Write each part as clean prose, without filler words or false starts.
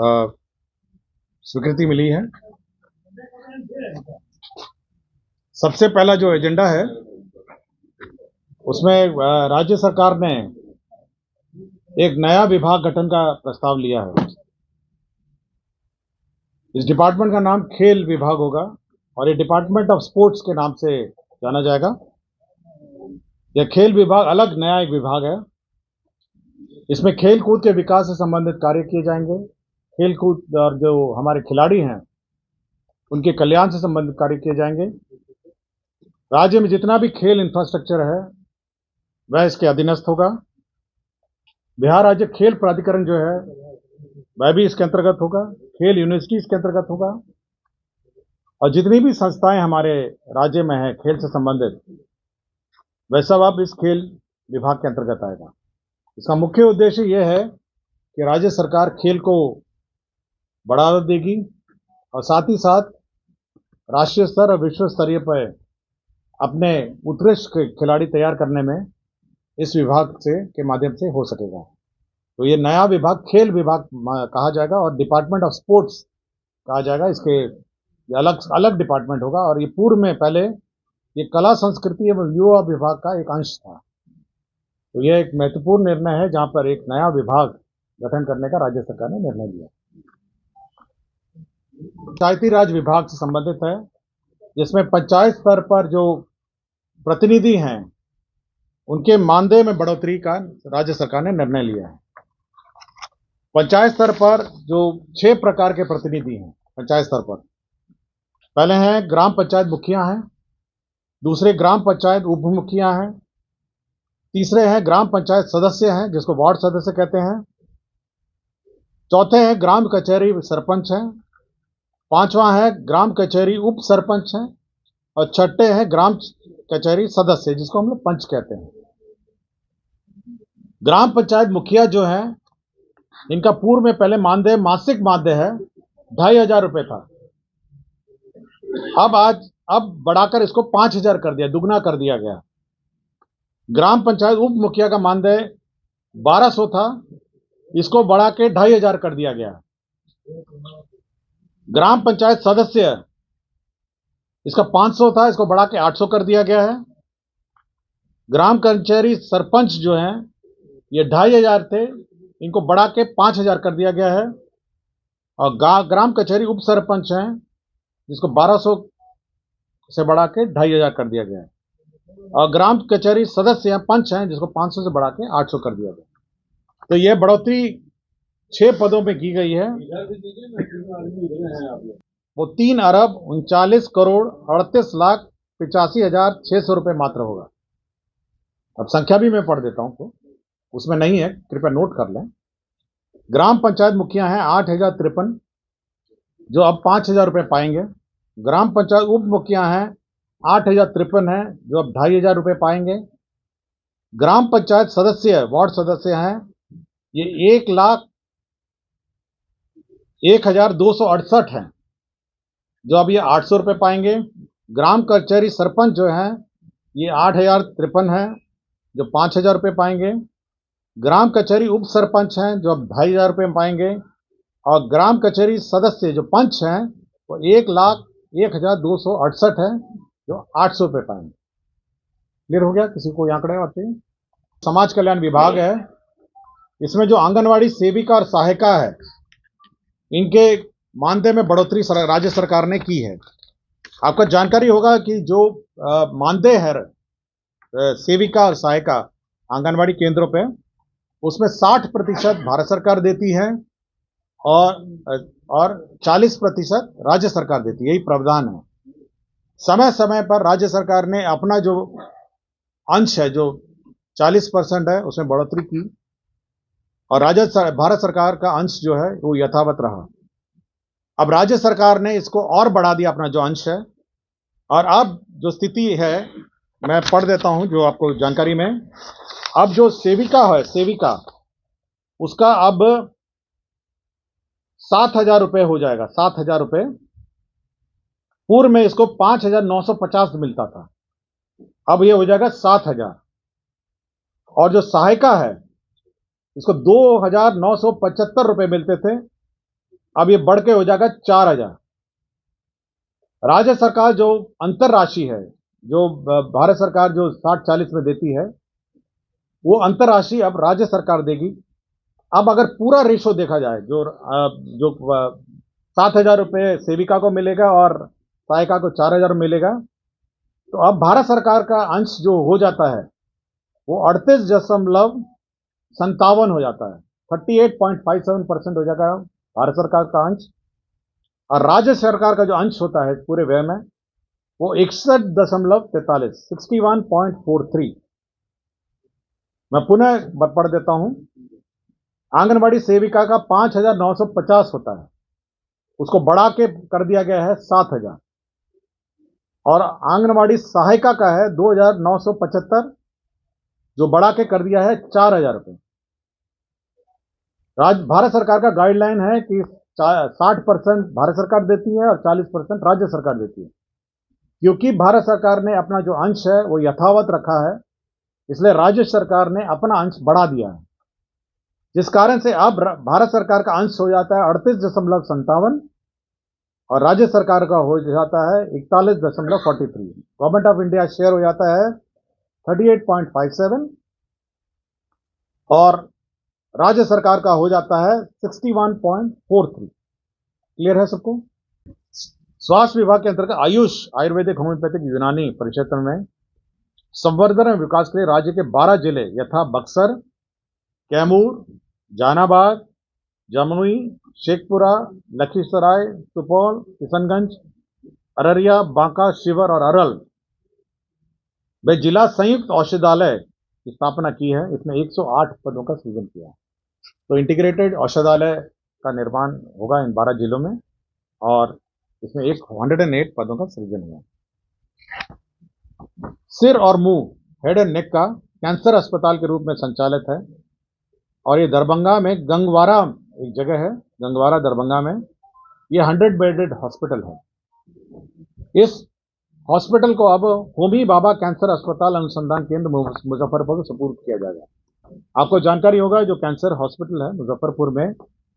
स्वीकृति मिली है। सबसे पहला जो एजेंडा है उसमें राज्य सरकार ने एक नया विभाग गठन का प्रस्ताव लिया है। इस डिपार्टमेंट का नाम खेल विभाग होगा और ये डिपार्टमेंट ऑफ स्पोर्ट्स के नाम से जाना जाएगा। यह खेल विभाग अलग नया एक विभाग है। इसमें खेल कूद के विकास से संबंधित कार्य किए जाएंगे। खेल कूद और जो हमारे खिलाड़ी हैं उनके कल्याण से संबंधित कार्य किए जाएंगे। राज्य में जितना भी खेल इंफ्रास्ट्रक्चर है वह इसके अधीनस्थ होगा। बिहार राज्य खेल प्राधिकरण जो है वह भी इसके अंतर्गत होगा। खेल यूनिवर्सिटी इसके अंतर्गत होगा और जितनी भी संस्थाएं हमारे राज्य में है खेल से संबंधित वह सब अब इस खेल विभाग के अंतर्गत आएगा। इसका मुख्य उद्देश्य यह है कि राज्य सरकार खेल को बढ़ावा देगी और साथ ही साथ राष्ट्रीय स्तर और विश्व स्तरीय पर अपने उत्कृष्ट खिलाड़ी तैयार करने में इस विभाग के माध्यम से हो सकेगा। तो ये नया विभाग खेल विभाग कहा जाएगा और डिपार्टमेंट ऑफ स्पोर्ट्स कहा जाएगा। इसके अलग अलग डिपार्टमेंट होगा और ये पूर्व में पहले ये कला संस्कृति एवं युवा विभाग का एक अंश था। तो यह एक महत्वपूर्ण निर्णय है जहां पर एक नया विभाग गठन करने का राज्य सरकार ने निर्णय लिया। पंचायती राज विभाग से संबंधित है जिसमें पंचायत स्तर पर जो प्रतिनिधि हैं उनके मानदेय में बढ़ोतरी का राज्य सरकार ने निर्णय लिया है। पंचायत स्तर पर जो 6 प्रकार के प्रतिनिधि हैं पंचायत स्तर पर, पहले हैं ग्राम पंचायत मुखिया हैं, दूसरे ग्राम पंचायत उप मुखिया हैं, तीसरे हैं ग्राम पंचायत सदस्य हैं जिसको वार्ड सदस्य कहते हैं, चौथे हैं ग्राम कचहरी सरपंच हैं, पांचवा है ग्राम कचहरी उप सरपंच हैं और छठे हैं ग्राम कचहरी सदस्य जिसको हम लोग पंच कहते हैं। ग्राम पंचायत मुखिया जो है इनका पूर्व में पहले मानदेय मासिक मानदेय है 2500 रुपये था। अब बढ़ाकर इसको 5000 कर दिया, दुगना कर दिया गया। ग्राम पंचायत उप मुखिया का मानदेय 1200 था, इसको बढ़ा के 2500 कर दिया गया। ग्राम पंचायत सदस्य इसका 500 था, इसको बढ़ा के 800 कर दिया गया है। ग्राम कचहरी सरपंच जो हैं ये 2500 थे, इनको बढ़ा के 5000 कर दिया गया है। और ग्राम कचहरी उप सरपंच हैं जिसको 1200 से बढ़ा के 2500 कर दिया गया है। और ग्राम कचहरी सदस्य हैं पंच हैं जिसको 500 से बढ़ा के 800 कर दिया गया। तो यह बढ़ोतरी 6 पदों में की गई है। वो 3,39,38,38,85,600 रुपये मात्र होगा। अब संख्या भी मैं पढ़ देता हूं तो उसमें नहीं है, कृपया नोट कर लें। ग्राम पंचायत मुखिया हैं 8,053 जो अब 5,000 रुपये पाएंगे। ग्राम पंचायत उप मुखिया हैं 8,053 हैं जो अब 2,500 रुपये पाएंगे। ग्राम पंचायत सदस्य वार्ड सदस्य हैं ये 1,01,268 हैं जो अब ये 800 रुपये पाएंगे। ग्राम कचहरी सरपंच जो हैं ये 8,053 हैं जो 5,000 रुपये पाएंगे। ग्राम कचहरी उप सरपंच हैं जो अब 2,500 रुपये पाएंगे। और ग्राम कचहरी सदस्य जो पंच हैं वो 1,01,268 हैं जो 800 रुपये पाएंगे। क्लियर हो गया? किसी को आंकड़े आते हैं? समाज कल्याण विभाग है, इसमें जो आंगनवाड़ी सेविका और सहायिका है इनके मानदेय में बढ़ोतरी राज्य सरकार ने की है। आपको जानकारी होगा कि जो मानदेय है सेविका और सहायिका आंगनवाड़ी केंद्रों पे उसमें 60% भारत सरकार देती है और 40% राज्य सरकार देती है। यही प्रावधान है। समय समय पर राज्य सरकार ने अपना जो अंश है जो 40% है उसमें बढ़ोतरी की और भारत सरकार का अंश जो है वो यथावत रहा। अब राज्य सरकार ने इसको और बढ़ा दिया अपना जो अंश है और अब जो स्थिति है मैं पढ़ देता हूं जो आपको जानकारी में। अब जो सेविका उसका अब 7,000 रुपये हो जाएगा। 7,000 रुपये। पूर्व में इसको 5,950 मिलता था, अब यह हो जाएगा 7,000। और जो सहायिका है इसको 2,975 रुपये मिलते थे, अब ये बढ़ के हो जाएगा 4,000। राज्य सरकार जो अंतर राशि है, जो भारत सरकार जो 60-40 में देती है, वो अंतर राशि अब राज्य सरकार देगी। अब अगर पूरा रेशो देखा जाए, जो 7,000 रुपये सेविका को मिलेगा और सहायिका को 4,000 मिलेगा, तो अब भारत सरकार का अंश जो हो जाता है वो 38.57 हो जाता है। 38.57% हो जाएगा भारत सरकार का अंश, और राज्य सरकार का जो अंश होता है पूरे व्यय में वो 61.43, 61.43। मैं पुनः पढ़ देता हूं। आंगनबाड़ी सेविका का 5,950 होता है, उसको बढ़ा के कर दिया गया है 7,000, और आंगनबाड़ी सहायिका का है 2,975, जो बढ़ा के कर दिया है 4,000 रुपये। भारत सरकार का गाइडलाइन है कि 60% भारत सरकार देती है और 40% राज्य सरकार देती है। क्योंकि भारत सरकार ने अपना जो अंश है वो यथावत रखा है, इसलिए राज्य सरकार ने अपना अंश बढ़ा दिया है, जिस कारण से अब भारत सरकार का अंश हो जाता है 38.57 और राज्य सरकार का हो जाता है 41.43। गवर्नमेंट ऑफ इंडिया शेयर हो जाता है 38.57 और राज्य सरकार का हो जाता है 61.43। क्लियर है सबको? स्वास्थ्य विभाग के अंतर्गत आयुष, आयुर्वेदिक, होम्योपैथिक, यूनानी परिक्षेत्र में संवर्धन और विकास के लिए राज्य के 12 जिले यथा बक्सर, कैमूर, जहानाबाद, जमुई, शेखपुरा, लखीसराय, सुपौल, किशनगंज, अररिया, बांका, शिवहर और अरवल वे जिला संयुक्त औषधालय की स्थापना की है। इसमें 108 पदों का सृजन किया है। तो इंटीग्रेटेड औषधालय का निर्माण होगा इन 12 जिलों में, और इसमें 108 पदों का सृजन हुआ। सिर और मुंह, हेड एंड नेक का कैंसर अस्पताल के रूप में संचालित है, और ये दरभंगा में गंगवारा एक जगह है, गंगवारा दरभंगा में, ये 100 बेडेड हॉस्पिटल है। इस हॉस्पिटल को अब होमी भाभा कैंसर अस्पताल अनुसंधान केंद्र मुजफ्फरपुर को सुपुर्द किया जाएगा। आपको जानकारी होगा जो कैंसर हॉस्पिटल है मुजफ्फरपुर में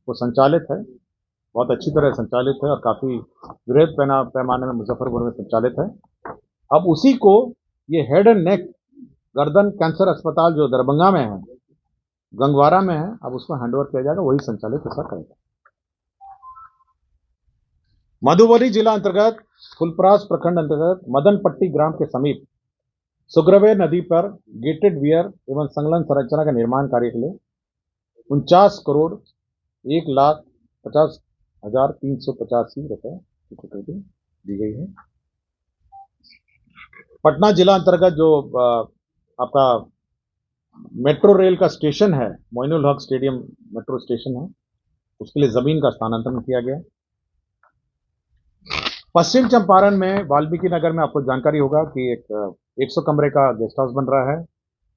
वो संचालित है, बहुत अच्छी तरह संचालित है और काफी वृहद पैमाने में मुजफ्फरपुर में संचालित है। अब उसी को ये हेड एंड नेक गर्दन कैंसर अस्पताल जो दरभंगा में है, गंगवारा में है, अब उसको हैंडओवर किया जाएगा, वही संचालित ऐसा करेगा। मधुबनी जिला अंतर्गत फुलपरास प्रखंड अंतर्गत मदनपट्टी ग्राम के समीप सुग्रवे नदी पर गेटेड वियर एवं संलग्न संरचना का निर्माण कार्य के लिए 49 करोड़ 1,50,385 रुपए की स्वीकृति दी गई है। पटना जिला अंतर्गत जो आपका मेट्रो रेल का स्टेशन है, Moinul Haq stadium metro station है, उसके लिए जमीन का स्थानांतरण किया गया। पश्चिम चंपारण में वाल्मीकि नगर में आपको जानकारी होगा कि एक 100 कमरे का गेस्ट हाउस बन रहा है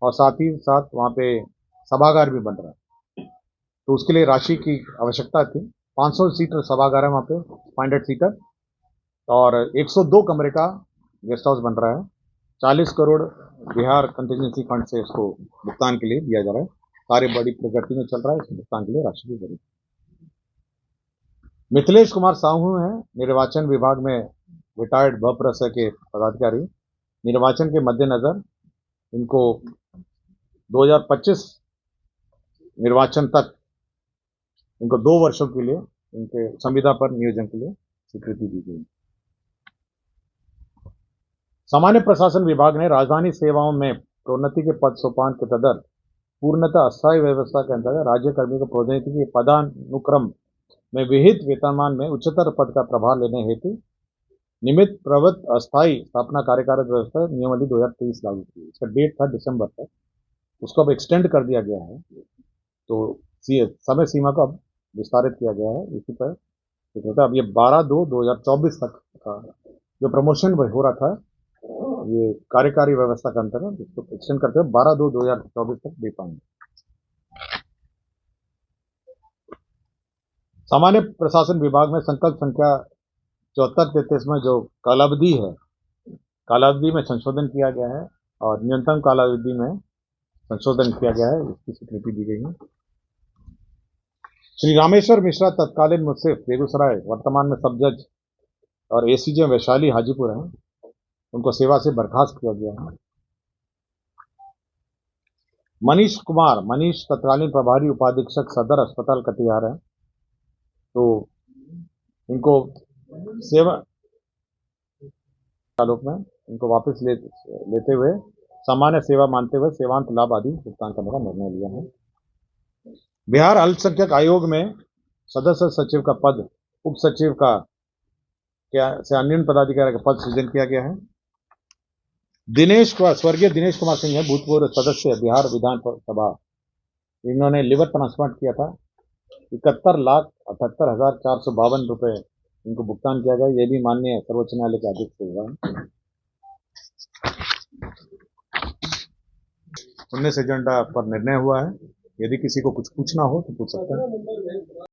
और साथ ही साथ वहां पे सभागार भी बन रहा है। तो उसके लिए राशि की आवश्यकता थी। 500 सीटर सभागार है वहां पे, 500 सीटर, और 102 कमरे का गेस्ट हाउस बन रहा है। 40 करोड़ बिहार कंटीजेंसी फंड से इसको भुगतान के लिए दिया जा रहा है। कार्य बड़ी प्रगति में चल रहा है, इसको भुगतान के लिए राशि की जरूरत। मिथिलेश कुमार साहू हैं निर्वाचन विभाग में रिटायर्ड भप्रस के पदाधिकारी। निर्वाचन के मद्देनजर इनको 2025 निर्वाचन तक इनको 2 वर्षों के लिए इनके संविदा पर नियोजन के लिए स्वीकृति दी गई। सामान्य प्रशासन विभाग ने राजधानी सेवाओं में प्रोन्नति के पद सोपान के तदर्थ पूर्णतः अस्थायी व्यवस्था के अंतर्गत राज्य कर्मियों को प्रोन्नति के पदानुक्रम में विहित वेतनमान में उच्चतर पद का प्रभार लेने हेतु निमित्त प्रवृत्त अस्थायी स्थापना कार्यकाल व्यवस्था नियमावली 2023 लागू की। इसका डेट था दिसंबर तक, उसको अब एक्सटेंड कर दिया गया है, तो समय सीमा को अब विस्तारित किया गया है। इसी पर अब ये 12/2/2024 तक का जो प्रमोशन हो रहा था, ये कार्यकारी व्यवस्था के अंतर्गत इसको एक्सटेंड करते हुए 12/2/2024 तक दे पाएंगे। सामान्य प्रशासन विभाग में संकल्प संख्या 7433 में जो कालावधि है, कालावधि में संशोधन किया गया है और न्यूनतम कालावधि में संशोधन किया गया है, इसकी स्वीकृति दी गई है। श्री रामेश्वर मिश्रा तत्कालीन मुंसिफ बेगूसराय, वर्तमान में सब जज और एसीजे वैशाली हाजीपुर हैं, उनको सेवा से बर्खास्त किया गया है। मनीष तत्कालीन प्रभारी उपाधीक्षक सदर अस्पताल कटिहार है, तो इनको सेवा आलोक में इनको वापस लेते हुए सामान्य सेवा मानते हुए सेवांत लाभ आदि भुगतान करने का निर्णय लिया है। बिहार अल्पसंख्यक आयोग में सदस्य सचिव का पद उप सचिव का से अन्य पदाधिकारी का पद सृजन किया गया है। स्वर्गीय दिनेश कुमार सिंह है, भूतपूर्व सदस्य बिहार विधानसभा, इन्होंने लिवर ट्रांसप्लांट किया था। 71,78,452 रुपए इनको भुगतान किया गया। ये भी माननीय सर्वोच्च न्यायालय के आदेश से हुआ है। 19 एजेंडा पर निर्णय हुआ है। यदि किसी को कुछ पूछना हो तो पूछ सकते हैं।